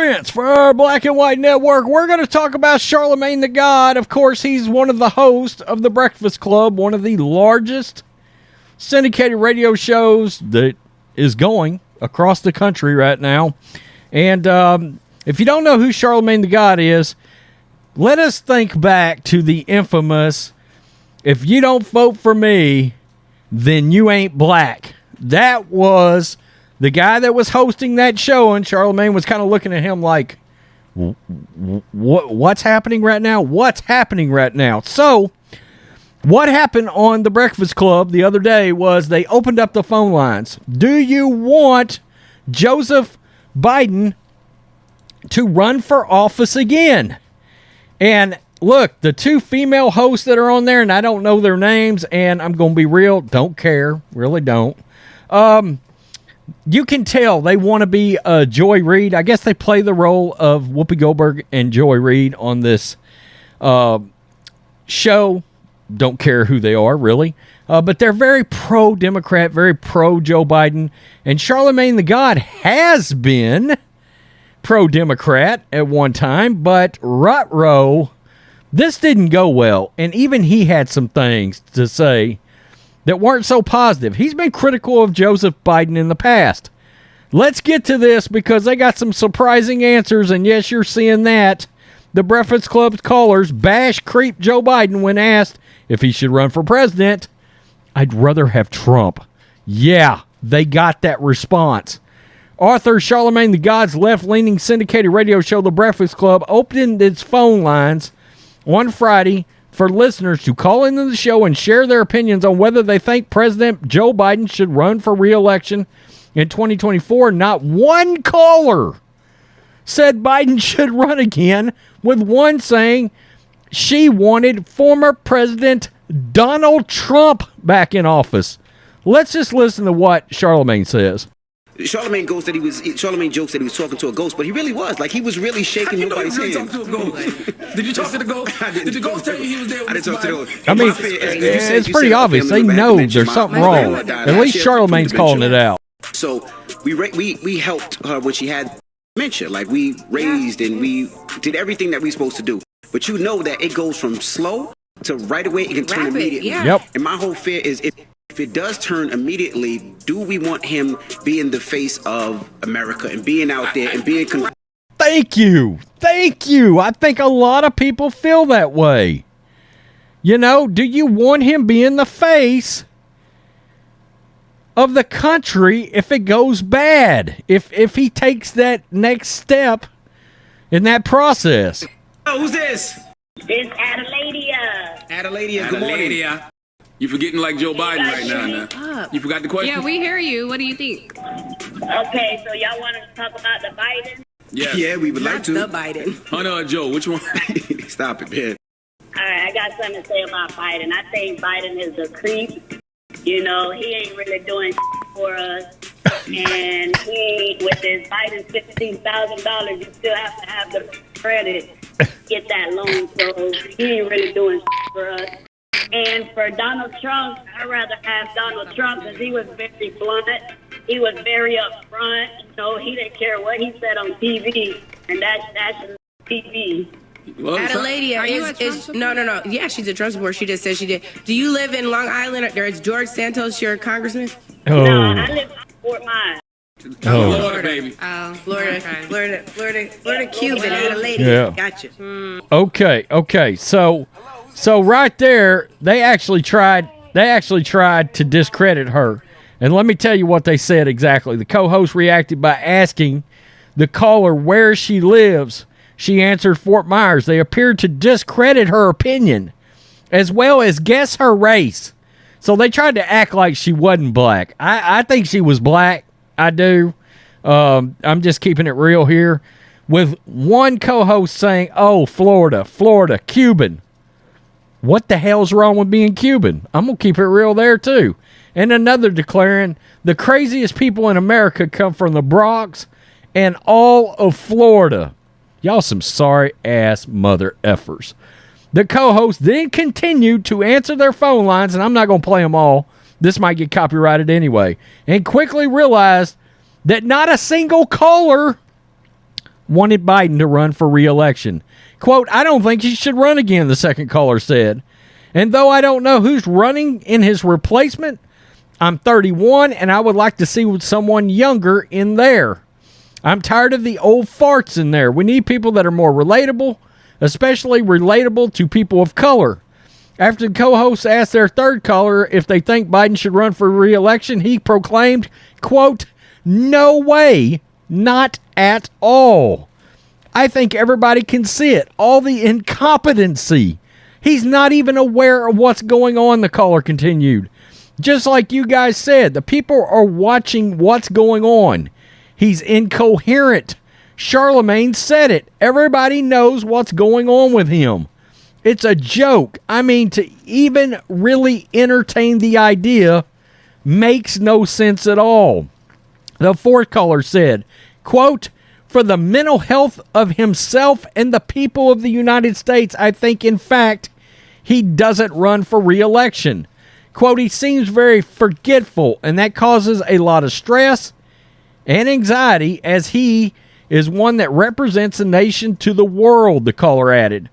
Prince for our Black and White Network. We're going to talk about Charlamagne the God. Of course, he's one of the hosts of The Breakfast Club, one of the largest syndicated radio shows that is going across the country right now. And if you don't know who Charlamagne the God is, let us think back to the infamous, if you don't vote for me, then you ain't black. That was the guy that was hosting that show, and Charlamagne was kind of looking at him like, what's happening right now? What's happening right now? So, what happened on The Breakfast Club the other day was they opened up the phone lines. Do you want Joseph Biden to run for office again? And look, the two female hosts that are on there, and I don't know their names, and I'm going to be real, don't care, really don't. You can tell they want to be Joy Reid. I guess they play the role of Whoopi Goldberg and Joy Reid on this show. Don't care who they are, really. But they're very pro-Democrat, very pro-Joe Biden. And Charlamagne the God has been pro-Democrat at one time. But Rutrow, this didn't go well. And even he had some things to say that weren't so positive. He's been critical of Joseph Biden in the past. Let's get to this because they got some surprising answers, and yes, you're seeing that. The Breakfast Club's callers bash creep Joe Biden when asked if he should run for president. I'd rather have Trump. Yeah, they got that response. Author Charlamagne the God's left-leaning syndicated radio show, The Breakfast Club, opened its phone lines on Friday for listeners to call into the show and share their opinions on whether they think President Joe Biden should run for re-election in 2024. Not one caller said Biden should run again, with one saying she wanted former President Donald Trump back in office. Let's just listen to what Charlamagne says. Charlamagne jokes that he was talking to a ghost, but he really was. Like, he was really shaking nobody's hand. Talk to a ghost? Did you talk to the ghost? Did the ghost tell you he was there with I didn't talk to the ghost. I mean, it's pretty obvious. They know there's something wrong. At least Charlamagne's calling it out. So we helped her when she had dementia. Like, we raised and we did everything that we supposed to do. But you know that it goes from slow to right away. It can turn immediately. Yeah. Yep. And my whole fear is if it does turn immediately, do we want him being the face of America and being out there and being... Thank you. Thank you. I think a lot of people feel that way. You know, do you want him being the face of the country if it goes bad? If he takes that next step in that process? Oh, who's this? It's Adeladia. Adeladia, good morning. Adeladia. You forgetting like Joe Biden right now. You forgot the question? Yeah, we hear you. What do you think? Okay, so y'all want to talk about the Biden? Yes. Yeah, we would like to. The Biden. Hunter or Joe, which one? Stop it, man. All right, I got something to say about Biden. I think Biden is a creep. You know, he ain't really doing for us. And he, with his Biden $15,000, you still have to have the credit to get that loan. So he ain't really doing for us. And for Donald Trump, I'd rather have Donald Trump because he was very blunt. He was very upfront. You know, he didn't care what he said on TV, and that's national TV. Well, Adeladia Are you a is Trump no. Yeah, she's a Trump supporter. She just said she did. Do you live in Long Island, or is George Santos your congressman? No, Oh. I live in Fort Myers. Oh. Florida, baby. Oh, Florida, okay. Florida, Cuban, Adelaide. Yeah. Gotcha. Okay. So right there, they actually tried to discredit her. And let me tell you what they said exactly. The co-host reacted by asking the caller where she lives. She answered Fort Myers. They appeared to discredit her opinion, as well as guess her race. So they tried to act like she wasn't black. I think she was black. I do. I'm just keeping it real here. With one co-host saying, oh, Florida, Cuban. What the hell's wrong with being Cuban? I'm going to keep it real there, too. And another declaring, the craziest people in America come from the Bronx and all of Florida. Y'all some sorry-ass mother effers. The co-host then continued to answer their phone lines, and I'm not going to play them all. This might get copyrighted anyway. And quickly realized that not a single caller wanted Biden to run for re-election. Quote, I don't think he should run again, the second caller said. And though I don't know who's running in his replacement, I'm 31 and I would like to see someone younger in there. I'm tired of the old farts in there. We need people that are more relatable, especially relatable to people of color. After the co-hosts asked their third caller if they think Biden should run for re-election, he proclaimed, quote, no way, not at all. I think everybody can see it. All the incompetency. He's not even aware of what's going on, the caller continued. Just like you guys said, the people are watching what's going on. He's incoherent. Charlamagne said it. Everybody knows what's going on with him. It's a joke. I mean, to even really entertain the idea makes no sense at all. The fourth caller said, quote, for the mental health of himself and the people of the United States, I think, in fact, he doesn't run for re-election. Quote, he seems very forgetful, and that causes a lot of stress and anxiety as he is one that represents a nation to the world, the caller added.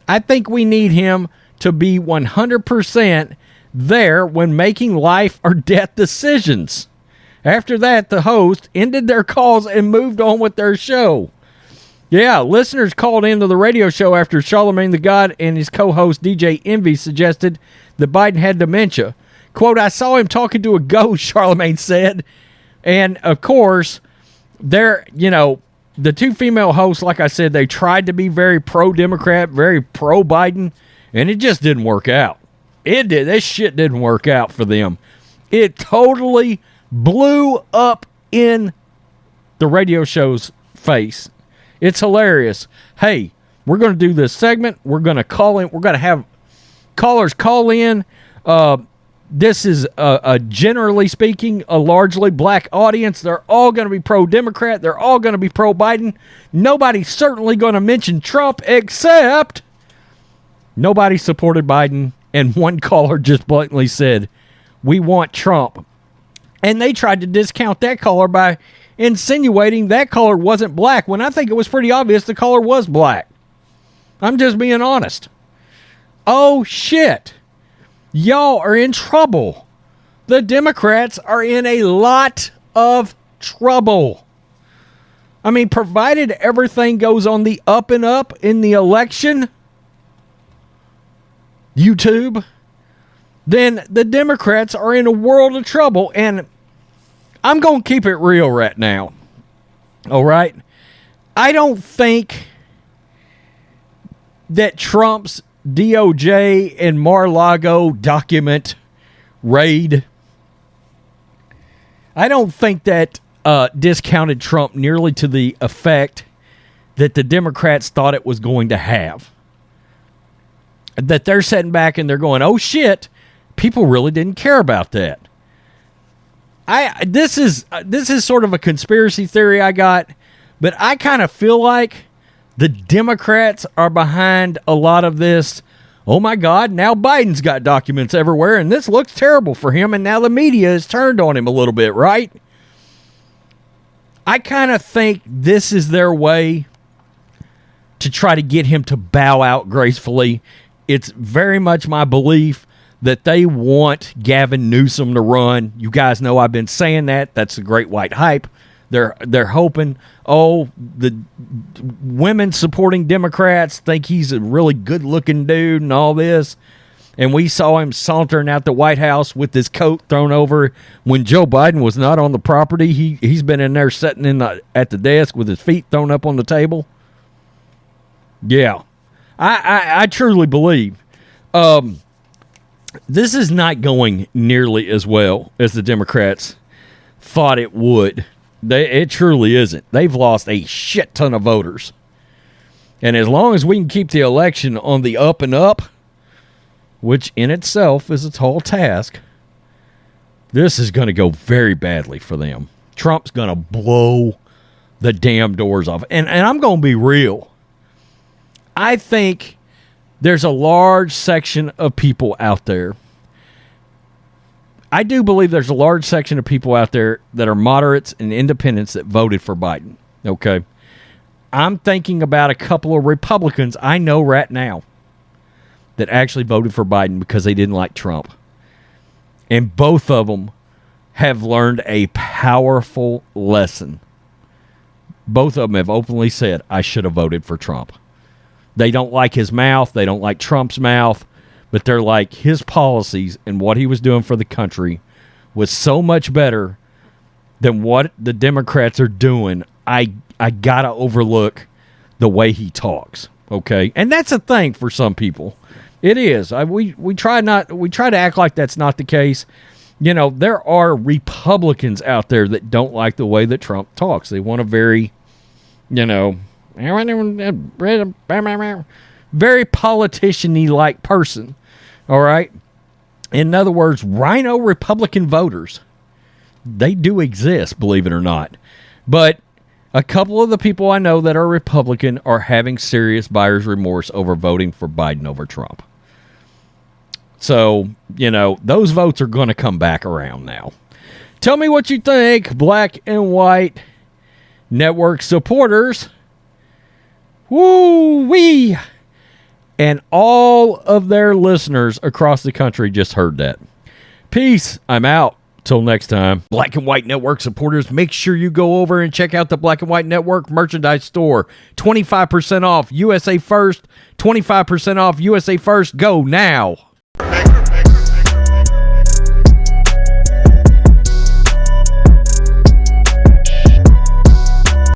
I think we need him to be 100% there when making life or death decisions. After that, the host ended their calls and moved on with their show. Yeah, listeners called into the radio show after Charlamagne the God and his co-host DJ Envy suggested that Biden had dementia. Quote, I saw him talking to a ghost, Charlamagne said. And, of course, the two female hosts, like I said, they tried to be very pro-Democrat, very pro-Biden, and it just didn't work out. It did. This shit didn't work out for them. It totally blew up in the radio show's face. It's hilarious. Hey, we're going to do this segment. We're going to call in. We're going to have callers call in. This is, generally speaking, a largely black audience. They're all going to be pro-Democrat. They're all going to be pro-Biden. Nobody's certainly going to mention Trump, except nobody supported Biden. And one caller just blatantly said, we want Trump. And they tried to discount that caller by insinuating that caller wasn't black, when I think it was pretty obvious the caller was black. I'm just being honest. Oh, shit. Y'all are in trouble. The Democrats are in a lot of trouble. I mean, provided everything goes on the up and up in the election, YouTube, then the Democrats are in a world of trouble. And I'm going to keep it real right now. All right? I don't think that Trump's DOJ and Mar-a-Lago document raid, I don't think that discounted Trump nearly to the effect that the Democrats thought it was going to have. That they're sitting back and they're going, oh shit, people really didn't care about that. This is sort of a conspiracy theory I got, but I kind of feel like the Democrats are behind a lot of this. Oh my God, now Biden's got documents everywhere and this looks terrible for him, and now the media has turned on him a little bit, right? I kind of think this is their way to try to get him to bow out gracefully. It's very much my belief that they want Gavin Newsom to run. You guys know I've been saying that. That's the great white hype. They're hoping, the women supporting Democrats think he's a really good-looking dude and all this. And we saw him sauntering out the White House with his coat thrown over when Joe Biden was not on the property. He's been in there sitting at the desk with his feet thrown up on the table. Yeah. I truly believe this is not going nearly as well as the Democrats thought it would. It truly isn't. They've lost a shit ton of voters. And as long as we can keep the election on the up and up, which in itself is a tall task, this is going to go very badly for them. Trump's going to blow the damn doors off. And I'm going to be real. I think there's a large section of people out there. I do believe there's a large section of people out there that are moderates and independents that voted for Biden. Okay. I'm thinking about a couple of Republicans I know right now that actually voted for Biden because they didn't like Trump. And both of them have learned a powerful lesson. Both of them have openly said, I should have voted for Trump. They don't like his mouth. They don't like Trump's mouth. But they're like, his policies and what he was doing for the country was so much better than what the Democrats are doing. I got to overlook the way he talks. Okay? And that's a thing for some people. It is. We try to act like that's not the case. You know, there are Republicans out there that don't like the way that Trump talks. They want a very, you know, very politician-y like person. All right? In other words, rhino Republican voters. They do exist, believe it or not. But a couple of the people I know that are Republican are having serious buyer's remorse over voting for Biden over Trump. So, you know, those votes are going to come back around now. Tell me what you think, Black and White Network supporters. Woo-wee! And all of their listeners across the country just heard that. Peace. I'm out. Till next time. Black and White Network supporters, make sure you go over and check out the Black and White Network merchandise store. 25% off USA First. 25% off USA First. Go now.